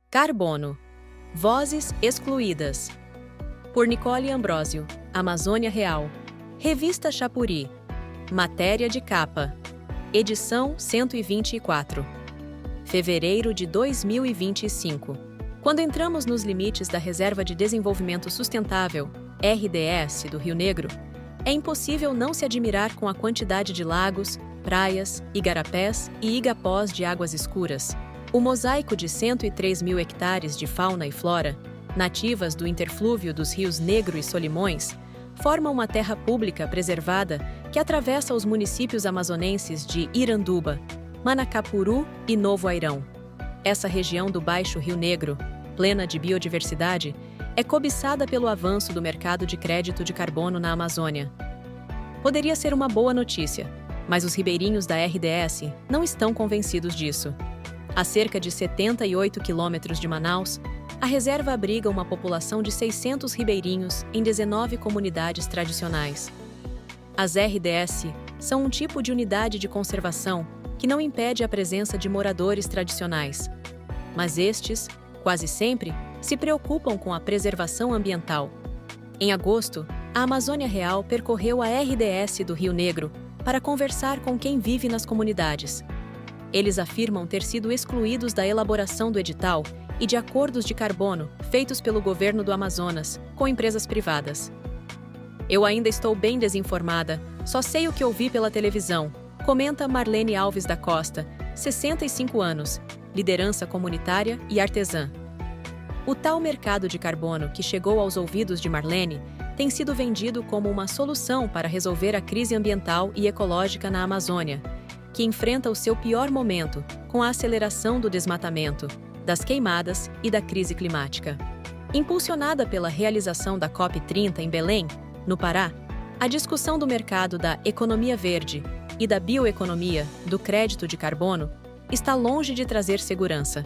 Carbono. Vozes excluídas. Por Nicole Ambrosio, Amazônia Real. Revista Chapuri. Matéria de capa. Edição 124. Fevereiro de 2025. Quando entramos nos limites da Reserva de Desenvolvimento Sustentável, RDS, do Rio Negro, é impossível não se admirar com a quantidade de lagos, praias, igarapés e igapós de águas escuras. O mosaico de 103 mil hectares de fauna e flora, nativas do interflúvio dos rios Negro e Solimões, forma uma terra pública preservada que atravessa os municípios amazonenses de Iranduba, Manacapuru e Novo Airão. Essa região do Baixo Rio Negro, plena de biodiversidade, é cobiçada pelo avanço do mercado de crédito de carbono na Amazônia. Poderia ser uma boa notícia, mas os ribeirinhos da RDS não estão convencidos disso. A cerca de 78 quilômetros de Manaus, a reserva abriga uma população de 600 ribeirinhos em 19 comunidades tradicionais. As RDS são um tipo de unidade de conservação que não impede a presença de moradores tradicionais. Mas estes, quase sempre, se preocupam com a preservação ambiental. Em agosto, a Amazônia Real percorreu a RDS do Rio Negro para conversar com quem vive nas comunidades. Eles afirmam ter sido excluídos da elaboração do edital e de acordos de carbono feitos pelo governo do Amazonas com empresas privadas. Eu ainda estou bem desinformada, só sei o que ouvi pela televisão, comenta Marlene Alves da Costa, 65 anos, liderança comunitária e artesã. O tal mercado de carbono que chegou aos ouvidos de Marlene tem sido vendido como uma solução para resolver a crise ambiental e ecológica na Amazônia, que enfrenta o seu pior momento com a aceleração do desmatamento, das queimadas e da crise climática. Impulsionada pela realização da COP30 em Belém, no Pará, a discussão do mercado da economia verde e da bioeconomia do crédito de carbono está longe de trazer segurança.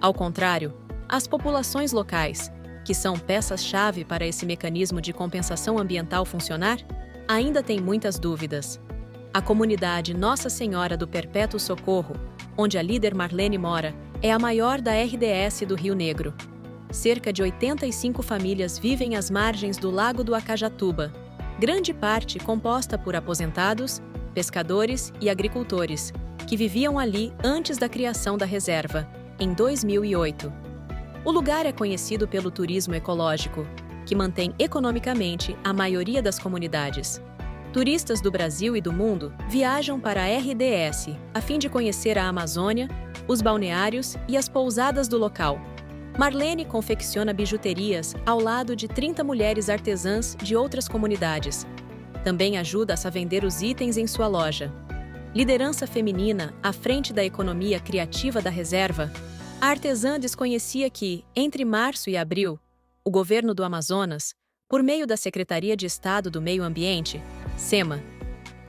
Ao contrário, as populações locais, que são peças-chave para esse mecanismo de compensação ambiental funcionar, ainda têm muitas dúvidas. A comunidade Nossa Senhora do Perpétuo Socorro, onde a líder Marlene mora, é a maior da RDS do Rio Negro. Cerca de 85 famílias vivem às margens do Lago do Acajatuba, grande parte composta por aposentados, pescadores e agricultores, que viviam ali antes da criação da reserva, em 2008. O lugar é conhecido pelo turismo ecológico, que mantém economicamente a maioria das comunidades. Turistas do Brasil e do mundo viajam para a RDS a fim de conhecer a Amazônia, os balneários e as pousadas do local. Marlene confecciona bijuterias ao lado de 30 mulheres artesãs de outras comunidades. Também ajuda-as a vender os itens em sua loja. Liderança feminina à frente da economia criativa da reserva, a artesã desconhecia que, entre março e abril, o governo do Amazonas, por meio da Secretaria de Estado do Meio Ambiente, SEMA,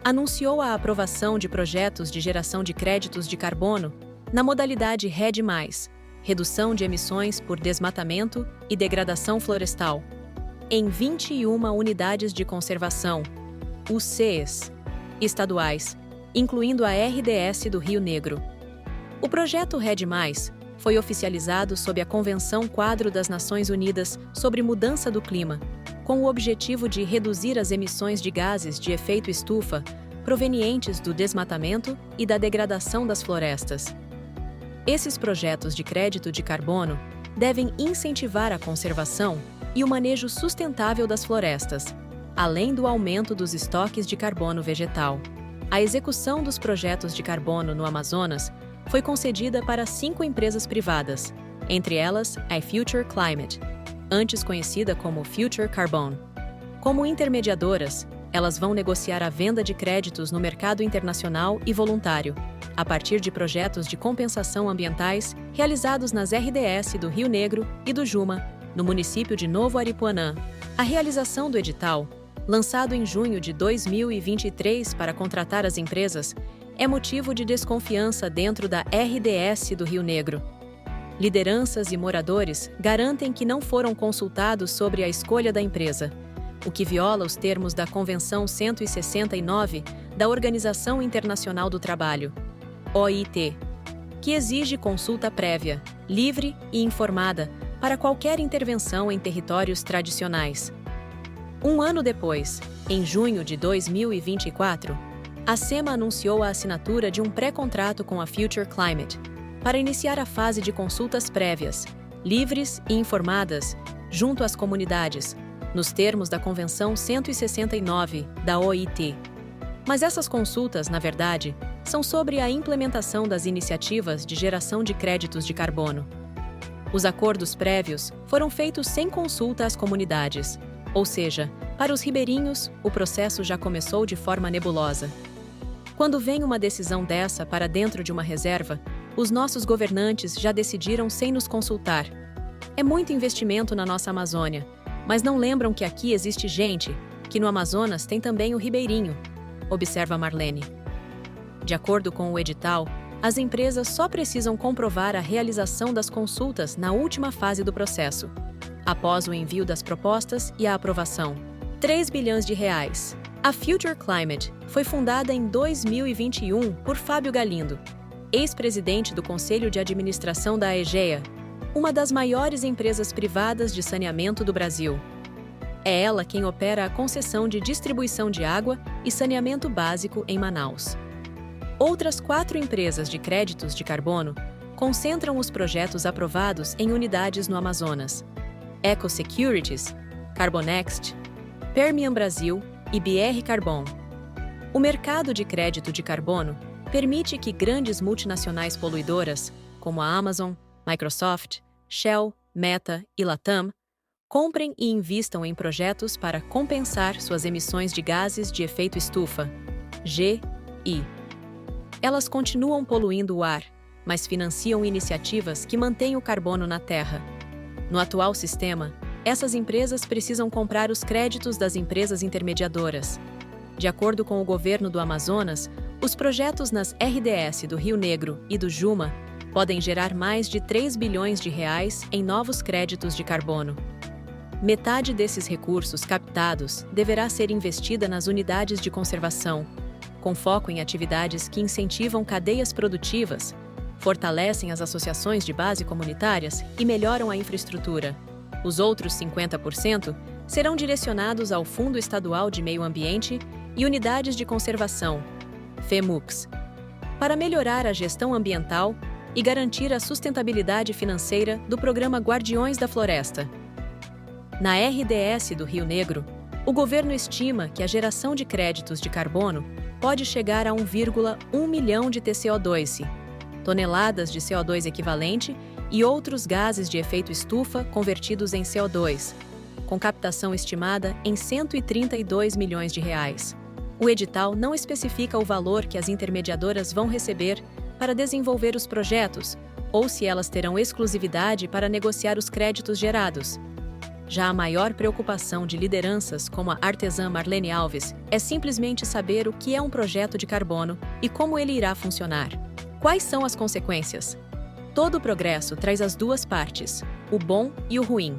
anunciou a aprovação de projetos de geração de créditos de carbono na modalidade RED+, redução de emissões por desmatamento e degradação florestal, em 21 unidades de conservação, UCs, estaduais, incluindo a RDS do Rio Negro. O projeto RED+, foi oficializado sob a Convenção Quadro das Nações Unidas sobre Mudança do Clima, com o objetivo de reduzir as emissões de gases de efeito estufa provenientes do desmatamento e da degradação das florestas. Esses projetos de crédito de carbono devem incentivar a conservação e o manejo sustentável das florestas, além do aumento dos estoques de carbono vegetal. A execução dos projetos de carbono no Amazonas foi concedida para 5 empresas privadas, entre elas a Future Climate, antes conhecida como Future Carbon. Como intermediadoras, elas vão negociar a venda de créditos no mercado internacional e voluntário, a partir de projetos de compensação ambientais realizados nas RDS do Rio Negro e do Juma, no município de Novo Aripuanã. A realização do edital, lançado em junho de 2023 para contratar as empresas, é motivo de desconfiança dentro da RDS do Rio Negro. Lideranças e moradores garantem que não foram consultados sobre a escolha da empresa, o que viola os termos da Convenção 169 da Organização Internacional do Trabalho, OIT, que exige consulta prévia, livre e informada para qualquer intervenção em territórios tradicionais. Um ano depois, em junho de 2024, a SEMA anunciou a assinatura de um pré-contrato com a Future Climate para iniciar a fase de consultas prévias, livres e informadas, junto às comunidades, nos termos da Convenção 169 da OIT. Mas essas consultas, na verdade, são sobre a implementação das iniciativas de geração de créditos de carbono. Os acordos prévios foram feitos sem consulta às comunidades, ou seja, para os ribeirinhos, o processo já começou de forma nebulosa. Quando vem uma decisão dessa para dentro de uma reserva, os nossos governantes já decidiram sem nos consultar. É muito investimento na nossa Amazônia, mas não lembram que aqui existe gente, que no Amazonas tem também o ribeirinho, observa Marlene. De acordo com o edital, as empresas só precisam comprovar a realização das consultas na última fase do processo, após o envio das propostas e a aprovação. 3 bilhões de reais. A Future Climate foi fundada em 2021 por Fábio Galindo, ex-presidente do Conselho de Administração da Aegea, uma das maiores empresas privadas de saneamento do Brasil. É ela quem opera a concessão de distribuição de água e saneamento básico em Manaus. Outras 4 empresas de créditos de carbono concentram os projetos aprovados em unidades no Amazonas: EcoSecurities, Carbonext, Permian Brasil e BR Carbon. O mercado de crédito de carbono permite que grandes multinacionais poluidoras, como a Amazon, Microsoft, Shell, Meta e Latam, comprem e invistam em projetos para compensar suas emissões de gases de efeito estufa, GI. Elas continuam poluindo o ar, mas financiam iniciativas que mantêm o carbono na Terra. No atual sistema, essas empresas precisam comprar os créditos das empresas intermediadoras. De acordo com o governo do Amazonas, os projetos nas RDS do Rio Negro e do Juma podem gerar mais de 3 bilhões de reais em novos créditos de carbono. Metade desses recursos captados deverá ser investida nas unidades de conservação, com foco em atividades que incentivam cadeias produtivas, fortalecem as associações de base comunitárias e melhoram a infraestrutura. Os outros 50% serão direcionados ao Fundo Estadual de Meio Ambiente e Unidades de Conservação, FEMUCs, para melhorar a gestão ambiental e garantir a sustentabilidade financeira do programa Guardiões da Floresta. Na RDS do Rio Negro, o governo estima que a geração de créditos de carbono pode chegar a 1,1 milhão de TCO2, toneladas de CO2 equivalente e outros gases de efeito estufa convertidos em CO2, com captação estimada em 132 milhões de reais. O edital não especifica o valor que as intermediadoras vão receber para desenvolver os projetos, ou se elas terão exclusividade para negociar os créditos gerados. Já a maior preocupação de lideranças como a artesã Marlene Alves é simplesmente saber o que é um projeto de carbono e como ele irá funcionar. Quais são as consequências? Todo progresso traz as duas partes, o bom e o ruim.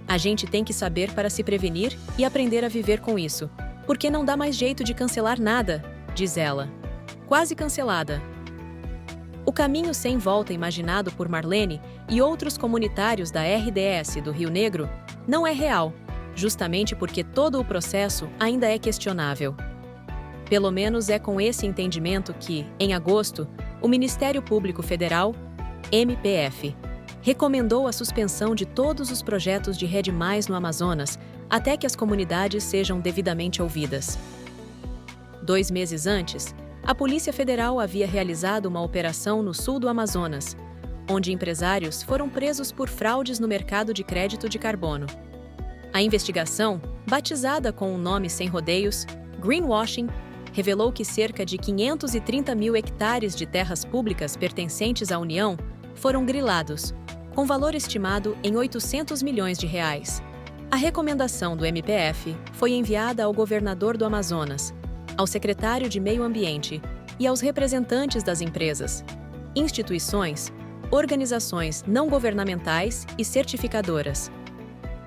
A gente tem que saber para se prevenir e aprender a viver com isso, porque não dá mais jeito de cancelar nada, diz ela. Quase cancelada. O caminho sem volta imaginado por Marlene e outros comunitários da RDS do Rio Negro não é real, justamente porque todo o processo ainda é questionável. Pelo menos é com esse entendimento que, em agosto, o Ministério Público Federal, MPF, recomendou a suspensão de todos os projetos de Rede Mais no Amazonas até que as comunidades sejam devidamente ouvidas. 2 meses antes, a Polícia Federal havia realizado uma operação no sul do Amazonas, onde empresários foram presos por fraudes no mercado de crédito de carbono. A investigação, batizada com um nome sem rodeios, Greenwashing, revelou que cerca de 530 mil hectares de terras públicas pertencentes à União foram grilados, com valor estimado em 800 milhões de reais. A recomendação do MPF foi enviada ao governador do Amazonas, ao secretário de Meio Ambiente e aos representantes das empresas, instituições, organizações não governamentais e certificadoras.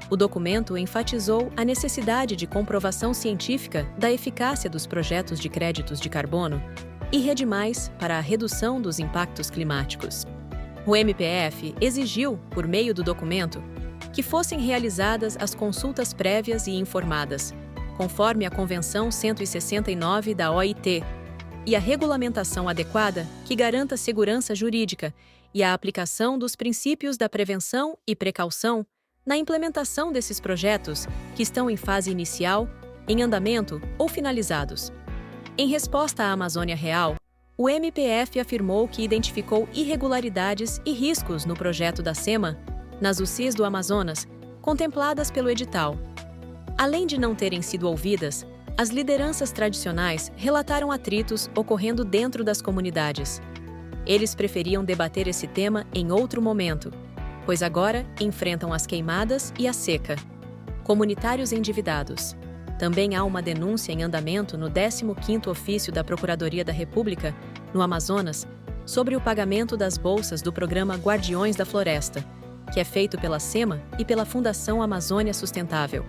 O documento enfatizou a necessidade de comprovação científica da eficácia dos projetos de créditos de carbono e Rede Mais para a redução dos impactos climáticos. O MPF exigiu, por meio do documento, que fossem realizadas as consultas prévias e informadas, conforme a Convenção 169 da OIT, e a regulamentação adequada que garanta segurança jurídica e a aplicação dos princípios da prevenção e precaução na implementação desses projetos que estão em fase inicial, em andamento ou finalizados. Em resposta à Amazônia Real, o MPF afirmou que identificou irregularidades e riscos no projeto da SEMA, nas UCIs do Amazonas, contempladas pelo edital. Além de não terem sido ouvidas, as lideranças tradicionais relataram atritos ocorrendo dentro das comunidades. Eles preferiam debater esse tema em outro momento, pois agora enfrentam as queimadas e a seca. Comunitários endividados. Também há uma denúncia em andamento no 15º Ofício da Procuradoria da República, no Amazonas, sobre o pagamento das bolsas do programa Guardiões da Floresta, que é feito pela SEMA e pela Fundação Amazônia Sustentável.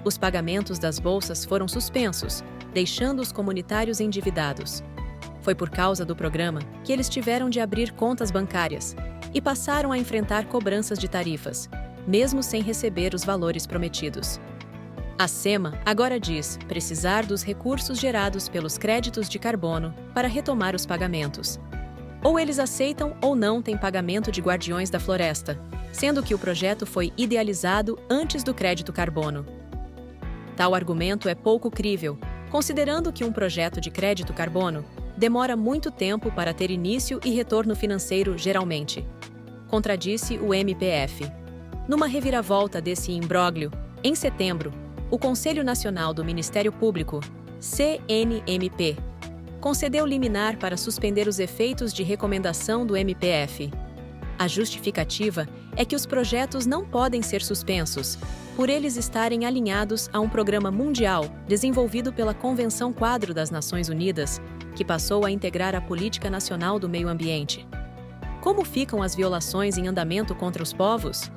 Os pagamentos das bolsas foram suspensos, deixando os comunitários endividados. Foi por causa do programa que eles tiveram de abrir contas bancárias e passaram a enfrentar cobranças de tarifas, mesmo sem receber os valores prometidos. A SEMA agora diz precisar dos recursos gerados pelos créditos de carbono para retomar os pagamentos. Ou eles aceitam ou não têm pagamento de Guardiões da Floresta, sendo que o projeto foi idealizado antes do crédito carbono. Tal argumento é pouco crível, considerando que um projeto de crédito carbono demora muito tempo para ter início e retorno financeiro geralmente. Contradisse o MPF. Numa reviravolta desse imbróglio, em setembro, o Conselho Nacional do Ministério Público, CNMP, concedeu liminar para suspender os efeitos de recomendação do MPF. A justificativa é que os projetos não podem ser suspensos, por eles estarem alinhados a um programa mundial desenvolvido pela Convenção Quadro das Nações Unidas, que passou a integrar a Política Nacional do Meio Ambiente. Como ficam as violações em andamento contra os povos?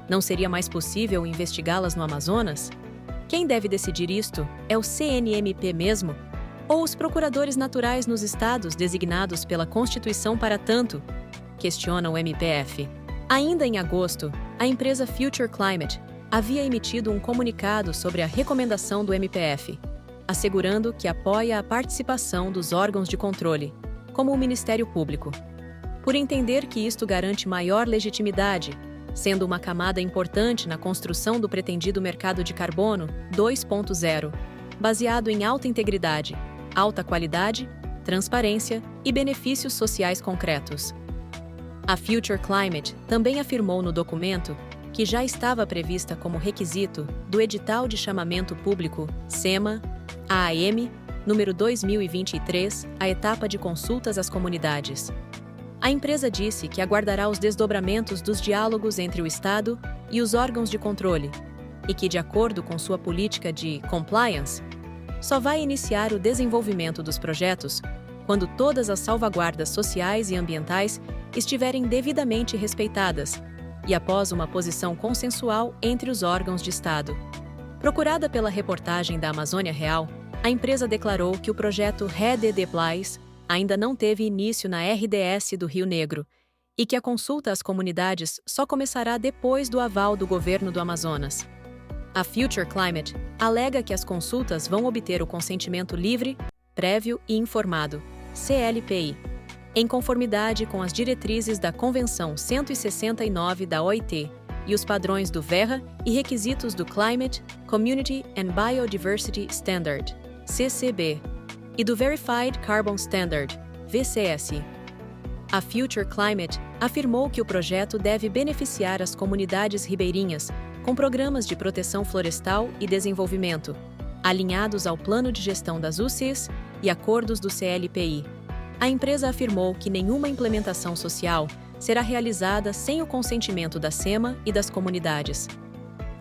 Não seria mais possível investigá-las no Amazonas? Quem deve decidir isto é o CNMP mesmo? Ou os procuradores naturais nos estados designados pela Constituição para tanto? Questiona o MPF. Ainda em agosto, a empresa Future Climate havia emitido um comunicado sobre a recomendação do MPF, assegurando que apoia a participação dos órgãos de controle, como o Ministério Público, por entender que isto garante maior legitimidade, sendo uma camada importante na construção do pretendido mercado de carbono 2.0, baseado em alta integridade, alta qualidade, transparência e benefícios sociais concretos. A Future Climate também afirmou no documento que já estava prevista como requisito do edital de chamamento público SEMA-AAM, número 2023, a etapa de consultas às comunidades. A empresa disse que aguardará os desdobramentos dos diálogos entre o Estado e os órgãos de controle e que, de acordo com sua política de compliance, só vai iniciar o desenvolvimento dos projetos quando todas as salvaguardas sociais e ambientais estiverem devidamente respeitadas e após uma posição consensual entre os órgãos de Estado. Procurada pela reportagem da Amazônia Real, a empresa declarou que o projeto REDD Plus ainda não teve início na RDS do Rio Negro e que a consulta às comunidades só começará depois do aval do governo do Amazonas. A Future Climate alega que as consultas vão obter o consentimento livre, prévio e informado, CLPI, em conformidade com as diretrizes da Convenção 169 da OIT e os padrões do VERRA e requisitos do Climate, Community and Biodiversity Standard, CCB, e do Verified Carbon Standard, VCS. A Future Climate afirmou que o projeto deve beneficiar as comunidades ribeirinhas com programas de proteção florestal e desenvolvimento, alinhados ao Plano de Gestão das UCIs e acordos do CLPI. A empresa afirmou que nenhuma implementação social será realizada sem o consentimento da SEMA e das comunidades.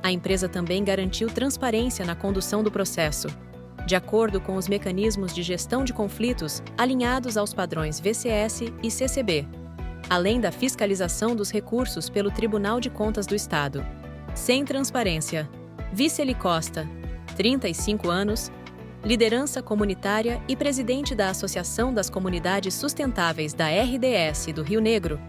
A empresa também garantiu transparência na condução do processo, de acordo com os mecanismos de gestão de conflitos alinhados aos padrões VCS e CCB, além da fiscalização dos recursos pelo Tribunal de Contas do Estado. Sem transparência. Viceli Costa, 35 anos, liderança comunitária e presidente da Associação das Comunidades Sustentáveis da RDS do Rio Negro,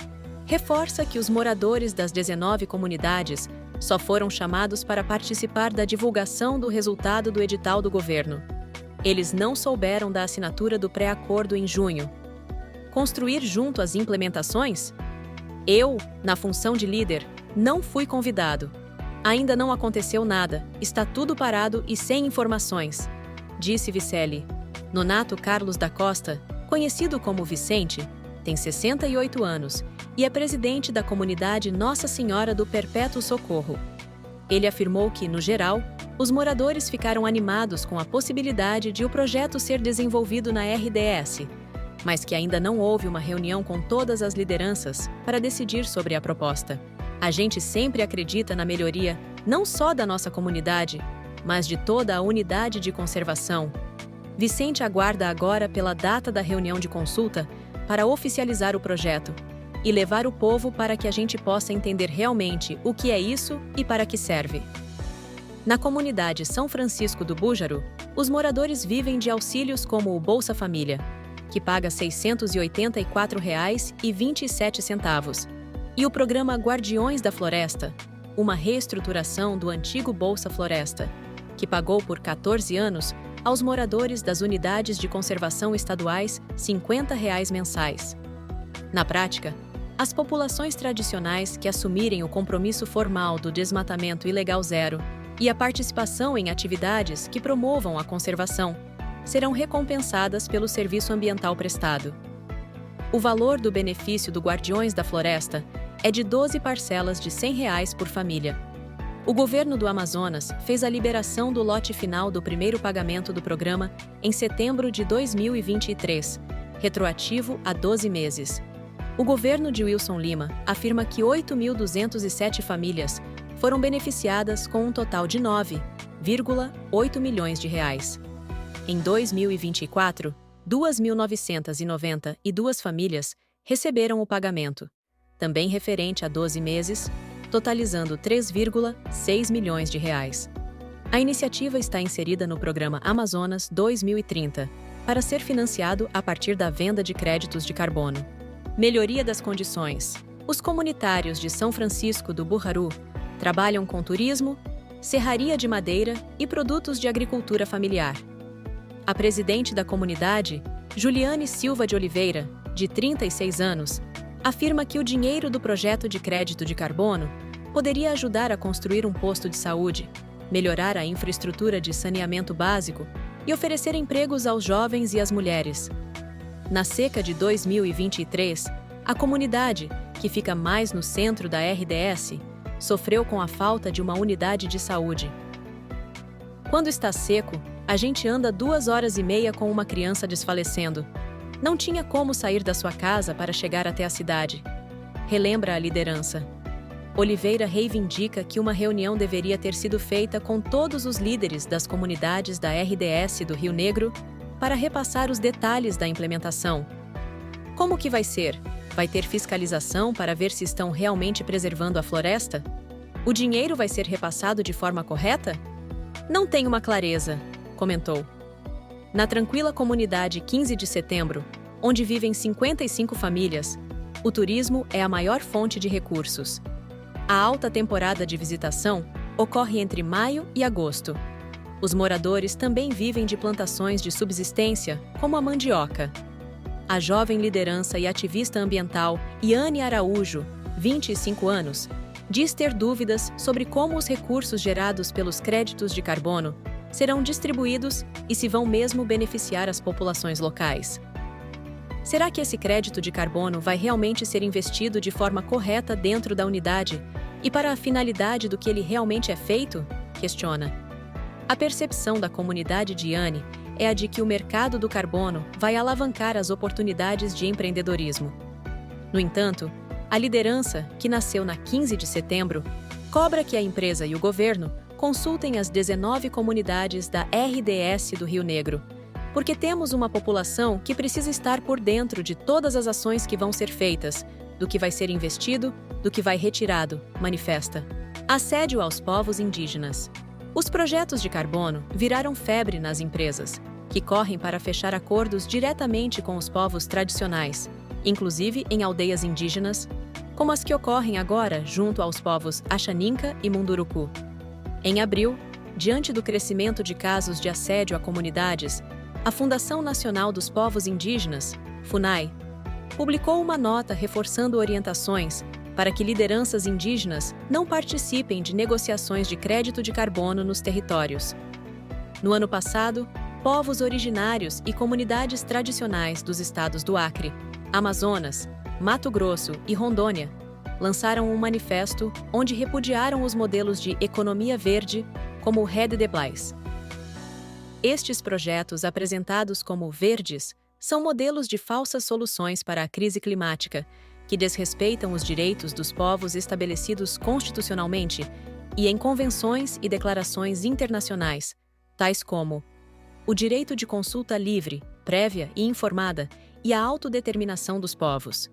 reforça que os moradores das 19 comunidades só foram chamados para participar da divulgação do resultado do edital do governo. Eles não souberam da assinatura do pré-acordo em junho. Construir junto às implementações? Eu, na função de líder, não fui convidado. Ainda não aconteceu nada, está tudo parado e sem informações, disse Vicelli. Nonato Carlos da Costa, conhecido como Vicente, tem 68 anos e é presidente da comunidade Nossa Senhora do Perpétuo Socorro. Ele afirmou que, no geral, os moradores ficaram animados com a possibilidade de o projeto ser desenvolvido na RDS, mas que ainda não houve uma reunião com todas as lideranças para decidir sobre a proposta. A gente sempre acredita na melhoria não só da nossa comunidade, mas de toda a unidade de conservação. Vicente aguarda agora pela data da reunião de consulta para oficializar o projeto e levar o povo para que a gente possa entender realmente o que é isso e para que serve. Na comunidade São Francisco do Bújaro, os moradores vivem de auxílios como o Bolsa Família, que paga R$ 684,27, e o programa Guardiões da Floresta, uma reestruturação do antigo Bolsa Floresta, que pagou por 14 anos aos moradores das unidades de conservação estaduais R$ 50 mensais. Na prática, as populações tradicionais que assumirem o compromisso formal do desmatamento ilegal zero e a participação em atividades que promovam a conservação serão recompensadas pelo serviço ambiental prestado. O valor do benefício do Guardiões da Floresta é de 12 parcelas de R$ 100 por família. O governo do Amazonas fez a liberação do lote final do primeiro pagamento do programa em setembro de 2023, retroativo a 12 meses. O governo de Wilson Lima afirma que 8.207 famílias foram beneficiadas com um total de R$ 9,8 milhões. Em 2024, 2.992 famílias receberam o pagamento, também referente a 12 meses, totalizando R$ 3,6 milhões. A iniciativa está inserida no Programa Amazonas 2030, para ser financiado a partir da venda de créditos de carbono. Melhoria das condições. Os comunitários de São Francisco do Bújaro trabalham com turismo, serraria de madeira e produtos de agricultura familiar. A presidente da comunidade, Juliane Silva de Oliveira, de 36 anos, afirma que o dinheiro do projeto de crédito de carbono poderia ajudar a construir um posto de saúde, melhorar a infraestrutura de saneamento básico e oferecer empregos aos jovens e às mulheres. Na seca de 2023, a comunidade, que fica mais no centro da RDS, sofreu com a falta de uma unidade de saúde. Quando está seco, a gente anda 2 horas e meia com uma criança desfalecendo. Não tinha como sair da sua casa para chegar até a cidade. Relembra a liderança. Oliveira reivindica que uma reunião deveria ter sido feita com todos os líderes das comunidades da RDS do Rio Negro para repassar os detalhes da implementação. Como que vai ser? Vai ter fiscalização para ver se estão realmente preservando a floresta? O dinheiro vai ser repassado de forma correta? Não tenho uma clareza, comentou. Na tranquila comunidade 15 de setembro, onde vivem 55 famílias, o turismo é a maior fonte de recursos. A alta temporada de visitação ocorre entre maio e agosto. Os moradores também vivem de plantações de subsistência, como a mandioca. A jovem liderança e ativista ambiental Iane Araújo, 25 anos, diz ter dúvidas sobre como os recursos gerados pelos créditos de carbono serão distribuídos e se vão mesmo beneficiar as populações locais. Será que esse crédito de carbono vai realmente ser investido de forma correta dentro da unidade e para a finalidade do que ele realmente é feito? Questiona. A percepção da comunidade de Iane é a de que o mercado do carbono vai alavancar as oportunidades de empreendedorismo. No entanto, a liderança, que nasceu na 15 de setembro, cobra que a empresa e o governo consultem as 19 comunidades da RDS do Rio Negro, porque temos uma população que precisa estar por dentro de todas as ações que vão ser feitas, do que vai ser investido, do que vai retirado, manifesta. Assédio aos povos indígenas. Os projetos de carbono viraram febre nas empresas, que correm para fechar acordos diretamente com os povos tradicionais, inclusive em aldeias indígenas, como as que ocorrem agora junto aos povos Axaninca e Munduruku. Em abril, diante do crescimento de casos de assédio a comunidades, a Fundação Nacional dos Povos Indígenas, FUNAI, publicou uma nota reforçando orientações para que lideranças indígenas não participem de negociações de crédito de carbono nos territórios. No ano passado, povos originários e comunidades tradicionais dos estados do Acre, Amazonas, Mato Grosso e Rondônia lançaram um manifesto onde repudiaram os modelos de economia verde como o Rede de Blais. Estes projetos, apresentados como verdes, são modelos de falsas soluções para a crise climática, que desrespeitam os direitos dos povos estabelecidos constitucionalmente e em convenções e declarações internacionais, tais como o direito de consulta livre, prévia e informada e a autodeterminação dos povos.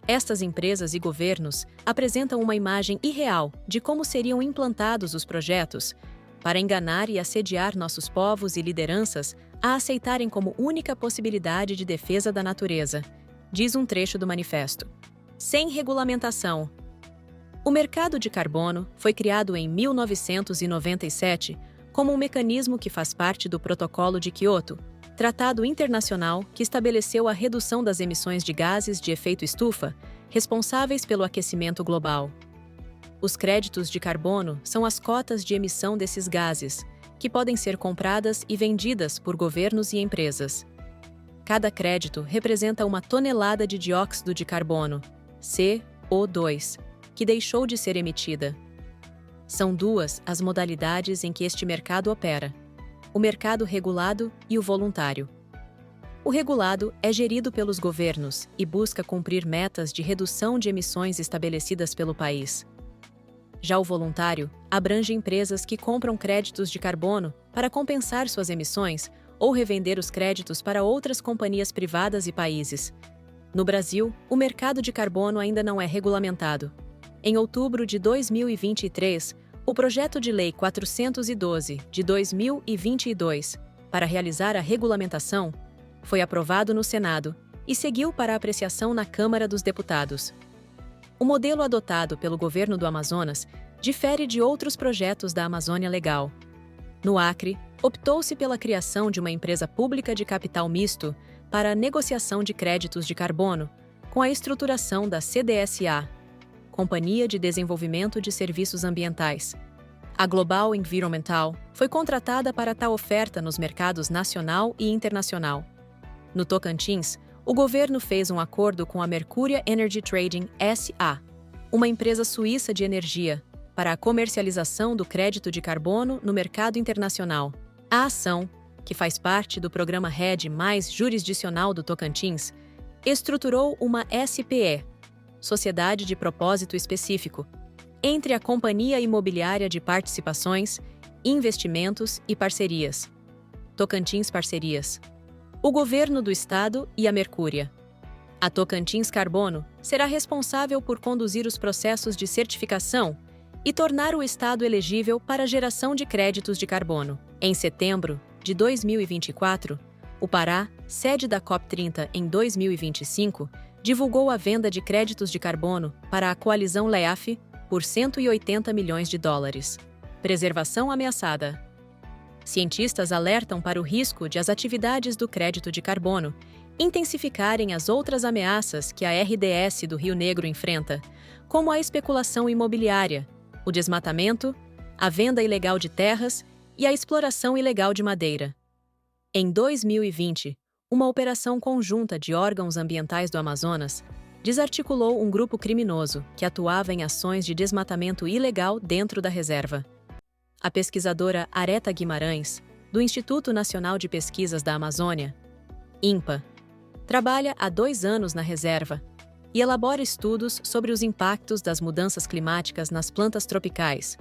Estas empresas e governos apresentam uma imagem irreal de como seriam implantados os projetos para enganar e assediar nossos povos e lideranças a aceitarem como única possibilidade de defesa da natureza, diz um trecho do manifesto. Sem regulamentação. O mercado de carbono foi criado em 1997 como um mecanismo que faz parte do Protocolo de Quioto, tratado internacional que estabeleceu a redução das emissões de gases de efeito estufa responsáveis pelo aquecimento global. Os créditos de carbono são as cotas de emissão desses gases, que podem ser compradas e vendidas por governos e empresas. Cada crédito representa uma tonelada de dióxido de carbono, CO2, que deixou de ser emitida. São duas as modalidades em que este mercado opera: o mercado regulado e o voluntário. O regulado é gerido pelos governos e busca cumprir metas de redução de emissões estabelecidas pelo país. Já o voluntário abrange empresas que compram créditos de carbono para compensar suas emissões ou revender os créditos para outras companhias privadas e países. No Brasil, o mercado de carbono ainda não é regulamentado. Em outubro de 2023, o Projeto de Lei 412, de 2022, para realizar a regulamentação, foi aprovado no Senado e seguiu para apreciação na Câmara dos Deputados. O modelo adotado pelo governo do Amazonas difere de outros projetos da Amazônia Legal. No Acre, optou-se pela criação de uma empresa pública de capital misto para a negociação de créditos de carbono, com a estruturação da CDSA, Companhia de Desenvolvimento de Serviços Ambientais. A Global Environmental foi contratada para tal oferta nos mercados nacional e internacional. No Tocantins, o governo fez um acordo com a Mercuria Energy Trading S.A., uma empresa suíça de energia, para a comercialização do crédito de carbono no mercado internacional. A ação, que faz parte do programa RED mais jurisdicional do Tocantins, estruturou uma SPE, Sociedade de Propósito Específico, entre a Companhia Imobiliária de Participações, Investimentos e Parcerias, Tocantins Parcerias, o Governo do Estado e a Mercúria. A Tocantins Carbono será responsável por conduzir os processos de certificação e tornar o Estado elegível para a geração de créditos de carbono. Em setembro de 2024, o Pará, sede da COP30 em 2025, divulgou a venda de créditos de carbono para a coalizão LEAF por $180 milhões. Preservação ameaçada. Cientistas alertam para o risco de as atividades do crédito de carbono intensificarem as outras ameaças que a RDS do Rio Negro enfrenta, como a especulação imobiliária, o desmatamento, a venda ilegal de terras e a exploração ilegal de madeira. Em 2020, uma operação conjunta de órgãos ambientais do Amazonas desarticulou um grupo criminoso que atuava em ações de desmatamento ilegal dentro da reserva. A pesquisadora Areta Guimarães, do Instituto Nacional de Pesquisas da Amazônia, INPA, trabalha há 2 anos na reserva e elabora estudos sobre os impactos das mudanças climáticas nas plantas tropicais,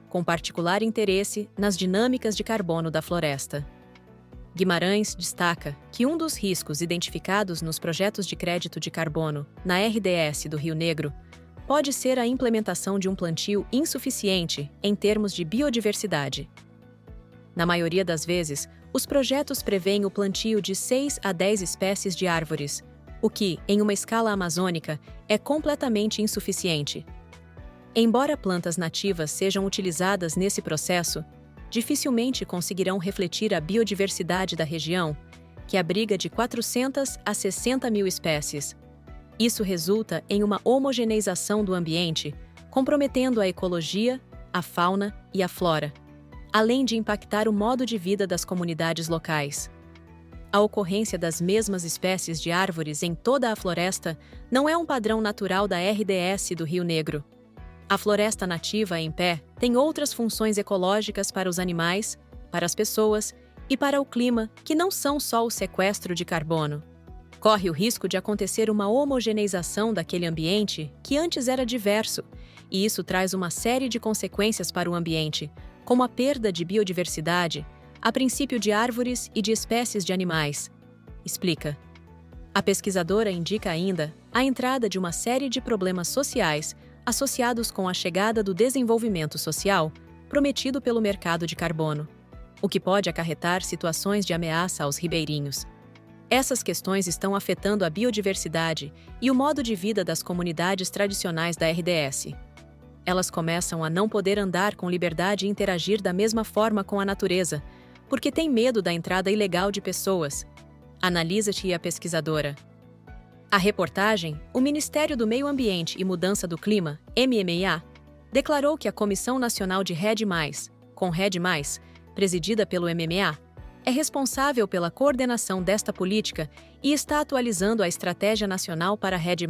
com particular interesse nas dinâmicas de carbono da floresta. Guimarães destaca que um dos riscos identificados nos projetos de crédito de carbono na RDS do Rio Negro pode ser a implementação de um plantio insuficiente em termos de biodiversidade. Na maioria das vezes, os projetos prevêem o plantio de 6 a 10 espécies de árvores, o que, em uma escala amazônica, é completamente insuficiente. Embora plantas nativas sejam utilizadas nesse processo, dificilmente conseguirão refletir a biodiversidade da região, que abriga de 400 a 60 mil espécies. Isso resulta em uma homogeneização do ambiente, comprometendo a ecologia, a fauna e a flora, além de impactar o modo de vida das comunidades locais. A ocorrência das mesmas espécies de árvores em toda a floresta não é um padrão natural da RDS do Rio Negro. A floresta nativa em pé tem outras funções ecológicas para os animais, para as pessoas e para o clima que não são só o sequestro de carbono. Corre o risco de acontecer uma homogeneização daquele ambiente que antes era diverso, e isso traz uma série de consequências para o ambiente, como a perda de biodiversidade, a princípio de árvores e de espécies de animais. Explica. A pesquisadora indica ainda a entrada de uma série de problemas sociais associados com a chegada do desenvolvimento social prometido pelo mercado de carbono, o que pode acarretar situações de ameaça aos ribeirinhos. Essas questões estão afetando a biodiversidade e o modo de vida das comunidades tradicionais da RDS. Elas começam a não poder andar com liberdade e interagir da mesma forma com a natureza, porque têm medo da entrada ilegal de pessoas. Analisa-te a pesquisadora. A reportagem, o Ministério do Meio Ambiente e Mudança do Clima, MMA, declarou que a Comissão Nacional de REDD+, com REDD+, presidida pelo MMA, é responsável pela coordenação desta política e está atualizando a Estratégia Nacional para REDD+.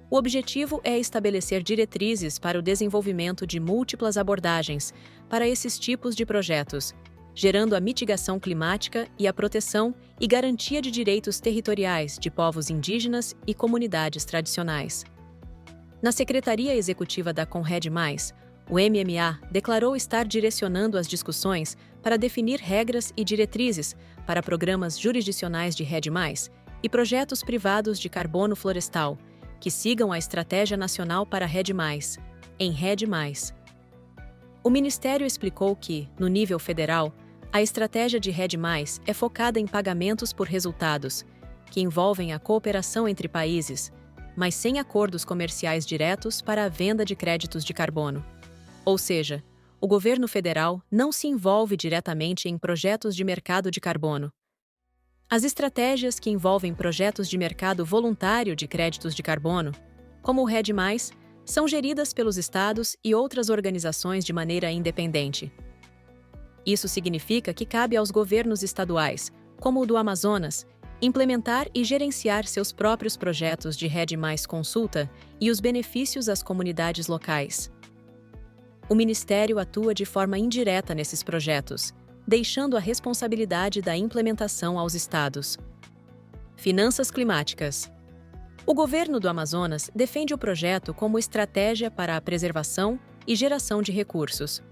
O objetivo é estabelecer diretrizes para o desenvolvimento de múltiplas abordagens para esses tipos de projetos, gerando a mitigação climática e a proteção e garantia de direitos territoriais de povos indígenas e comunidades tradicionais. Na Secretaria Executiva da CONRED+, o MMA declarou estar direcionando as discussões para definir regras e diretrizes para programas jurisdicionais de REDD+, e projetos privados de carbono florestal, que sigam a Estratégia Nacional para REDD+, em REDD+. O Ministério explicou que, no nível federal, a estratégia de REDD+, é focada em pagamentos por resultados, que envolvem a cooperação entre países, mas sem acordos comerciais diretos para a venda de créditos de carbono. Ou seja, o governo federal não se envolve diretamente em projetos de mercado de carbono. As estratégias que envolvem projetos de mercado voluntário de créditos de carbono, como o REDD+, são geridas pelos estados e outras organizações de maneira independente. Isso significa que cabe aos governos estaduais, como o do Amazonas, implementar e gerenciar seus próprios projetos de REDD+ consulta e os benefícios às comunidades locais. O Ministério atua de forma indireta nesses projetos, deixando a responsabilidade da implementação aos estados. Finanças climáticas. O governo do Amazonas defende o projeto como estratégia para a preservação e geração de recursos.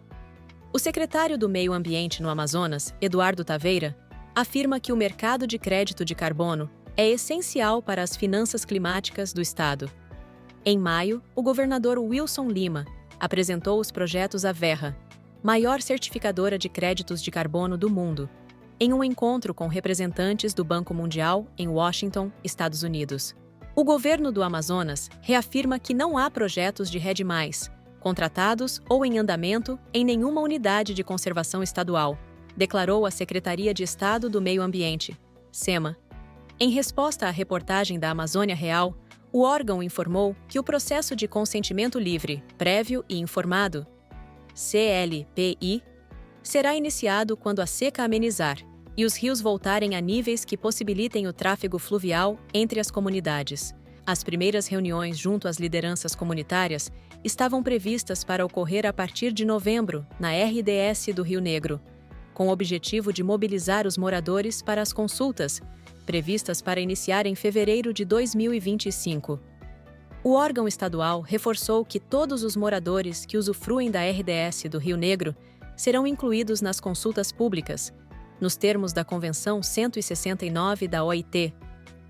O secretário do Meio Ambiente no Amazonas, Eduardo Taveira, afirma que o mercado de crédito de carbono é essencial para as finanças climáticas do estado. Em maio, o governador Wilson Lima apresentou os projetos à Verra, maior certificadora de créditos de carbono do mundo, em um encontro com representantes do Banco Mundial em Washington, Estados Unidos. O governo do Amazonas reafirma que não há projetos de REDD+, contratados ou em andamento em nenhuma unidade de conservação estadual, declarou a Secretaria de Estado do Meio Ambiente, SEMA. Em resposta à reportagem da Amazônia Real, o órgão informou que o processo de consentimento livre, prévio e informado, CLPI, será iniciado quando a seca amenizar e os rios voltarem a níveis que possibilitem o tráfego fluvial entre as comunidades. As primeiras reuniões junto às lideranças comunitárias estavam previstas para ocorrer a partir de novembro, na RDS do Rio Negro, com o objetivo de mobilizar os moradores para as consultas, previstas para iniciar em fevereiro de 2025. O órgão estadual reforçou que todos os moradores que usufruem da RDS do Rio Negro serão incluídos nas consultas públicas, nos termos da Convenção 169 da OIT,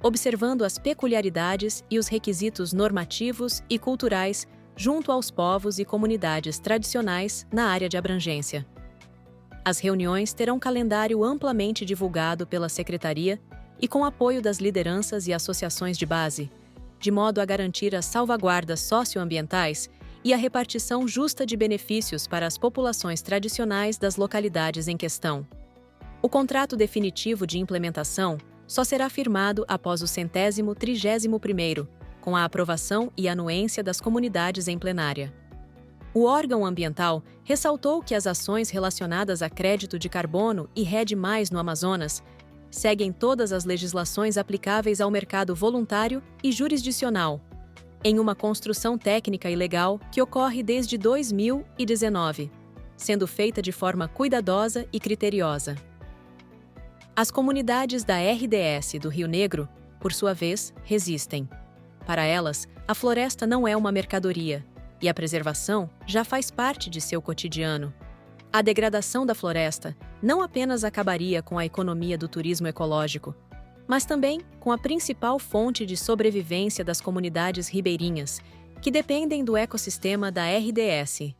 observando as peculiaridades e os requisitos normativos e culturais junto aos povos e comunidades tradicionais na área de abrangência. As reuniões terão calendário amplamente divulgado pela Secretaria e com apoio das lideranças e associações de base, de modo a garantir as salvaguardas socioambientais e a repartição justa de benefícios para as populações tradicionais das localidades em questão. O contrato definitivo de implementação só será firmado após o 131º, com a aprovação e anuência das comunidades em plenária. O órgão ambiental ressaltou que as ações relacionadas a crédito de carbono e REDD+, no Amazonas, seguem todas as legislações aplicáveis ao mercado voluntário e jurisdicional, em uma construção técnica e legal que ocorre desde 2019, sendo feita de forma cuidadosa e criteriosa. As comunidades da RDS do Rio Negro, por sua vez, resistem. Para elas, a floresta não é uma mercadoria, e a preservação já faz parte de seu cotidiano. A degradação da floresta não apenas acabaria com a economia do turismo ecológico, mas também com a principal fonte de sobrevivência das comunidades ribeirinhas, que dependem do ecossistema da RDS.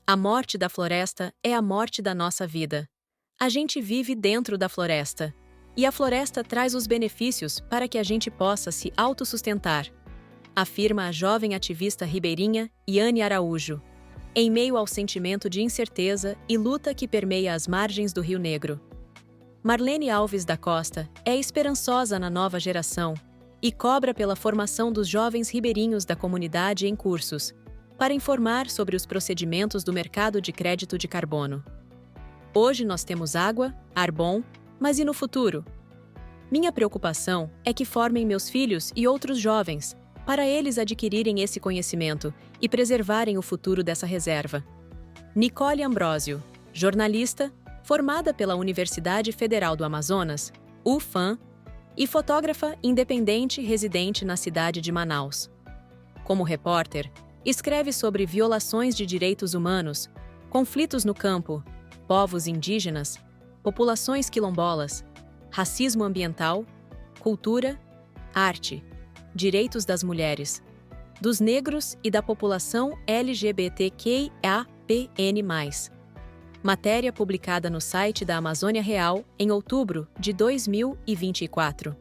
A morte da floresta é a morte da nossa vida. A gente vive dentro da floresta, e a floresta traz os benefícios para que a gente possa se autossustentar, afirma a jovem ativista ribeirinha Yane Araújo, em meio ao sentimento de incerteza e luta que permeia as margens do Rio Negro. Marlene Alves da Costa é esperançosa na nova geração e cobra pela formação dos jovens ribeirinhos da comunidade em cursos, para informar sobre os procedimentos do mercado de crédito de carbono. Hoje nós temos água, ar bom, mas e no futuro? Minha preocupação é que formem meus filhos e outros jovens, para eles adquirirem esse conhecimento e preservarem o futuro dessa reserva. Nicole Ambrósio, jornalista, formada pela Universidade Federal do Amazonas, UFAM, e fotógrafa independente residente na cidade de Manaus. Como repórter, escreve sobre violações de direitos humanos, conflitos no campo, povos indígenas, populações quilombolas, racismo ambiental, cultura, arte, direitos das mulheres, dos negros e da população LGBTQIAPN+. Matéria publicada no site da Amazônia Real em outubro de 2024.